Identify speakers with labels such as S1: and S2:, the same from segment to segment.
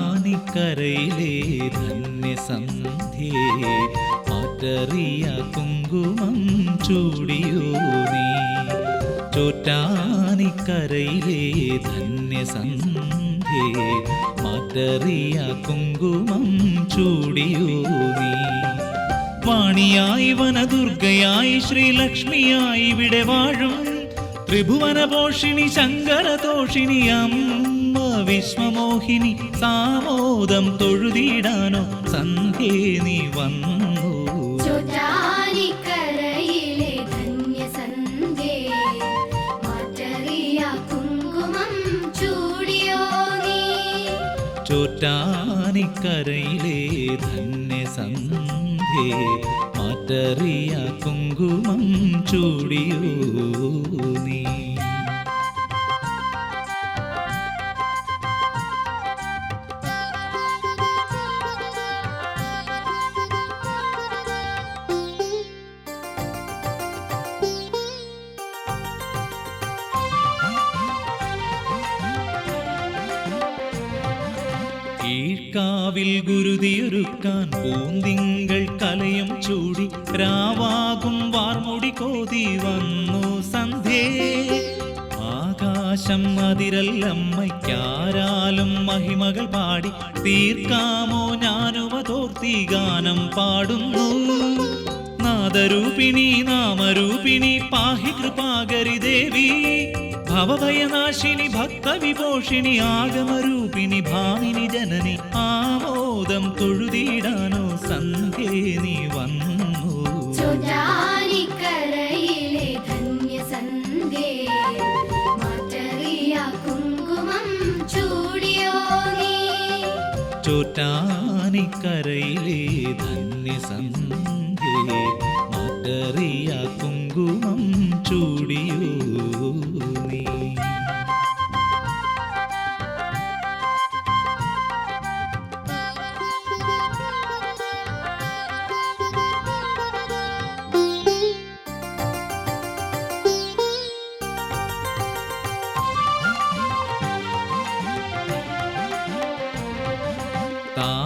S1: ചോറ്റാനിക്കരയിലെ ധന്യസന്ധ്യേ മാറ്ററിയ കുങ്കുമം ചൂടിയോ നീ. ചോറ്റാനിക്കരയിലെ ധന്യസന്ധ്യേ മാറ്ററിയ കുങ്കുമം ചൂടിയോ നീ. വാണിയായി വനദുർഗയായി ശ്രീലക്ഷ്മിയായി ഇവിടെ വാഴും ത്രിഭുവനപോഷിണി ശങ്കരതോഷിണി അമ്മ വിശ്വമോഹിനി സാമോദം തൊഴുതിടാനോ സന്ധ്യേ നീ വന്നു.
S2: ചോറ്റാനിക്കരയിലെ ധന്യസന്ധ്യേ മാറ്ററിയ കുങ്കുമം ചൂടിയോ നീ.
S1: ചോറ്റാനിക്കരയിലെ ധന്യസന്ധ്യേ മാറ്ററിയ കുങ്കുമം ചൂടിയോ നീ. കീഴ്ക്കാവിൽ ഗുരുതിയൊരുക്കാൻ പൂന്തിങ്കൾ കലയും ചൂടി രാവാകും വാർമുടി കോതി വന്നു സന്ധ്യേ. ആകാശം അതിരല്ലമ്മയ്ക്കാരാലും മഹിമകൾ പാടി തീർക്കാമോ ഞാനുവതോർത്തി ഗാനം പാടുന്നു. നാദരൂപിണി നാമരൂപിണി പാഹി കൃപാകരി ദേവി ഭവഭയനാശിനി ഭക്തവിഭൂഷിണി ആഗമരൂപിണി ഭാമിനി ജനനി ആമോദം തൊഴുതിടാനോ സന്ധ്യേ നീ വന്നു.
S2: ചോറ്റാനിക്കരയിലെ ധന്യസന്ധ്യേ മാറ്ററിയ കുങ്കുമം ചൂടിയോ നീ.
S1: ചോറ്റാനിക്കരയിലെ ധന്യസന്ധ്യേ മാറ്ററിയ കുങ്കുമം ചൂടിയോ നീ.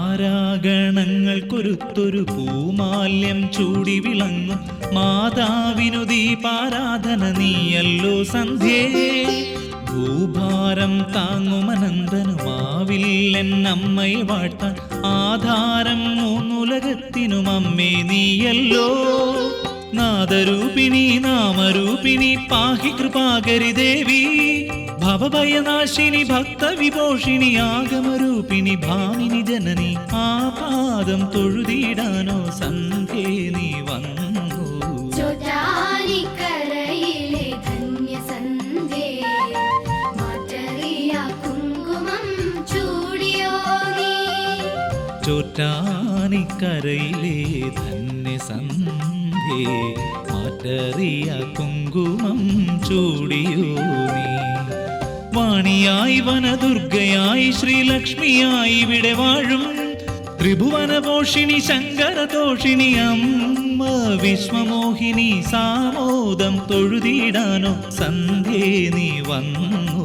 S1: താരാഗണങ്ങൾ കൊരുത്തൊരു പൂമാല്യം ചൂടി വിളങ്ങും മാതാവിനു ദീപാരാധന നീയല്ലോ സന്ധ്യേ. ഭൂഭാരം താങ്ങുമനന്തനുമാവില്ലെന്നമ്മയെ വാഴ്ത്താൻ ആധാരം മൂന്നുലകത്തിനും അമ്മേ നീയല്ലോ. നാദരൂപിണി നാമരൂപിണി പാഹി കൃപാകരി ദേവി ഭവഭയനാശിനി ഭക്തവിഭൂഷിണി ആഗമരൂപിണി ഭാമിനി ജനനി ആപാദം തൊഴുതിടാനോ സന്ധ്യേ നീ വന്നു.
S2: ചോറ്റാനിക്കരയിലെ ധന്യസന്ധ്യേ മാറ്ററിയ കുങ്കുമം ചൂടിയോ നീ.
S1: ചോറ്റാനിക്കരയിലെ ധന്യസന്ധ്യേ മാറ്ററിയ കുങ്കുമം ചൂടിയോ നീ. വാണിയായി വനദുർഗയായി ശ്രീലക്ഷ്മിയായി ഇവിടെ വാഴും ത്രിഭുവനപോഷിണി ശങ്കരതോഷിണി അമ്മ വിശ്വമോഹിനി സാമോദം തൊഴുതിടാനോ സന്ധ്യേ നീ വന്നു.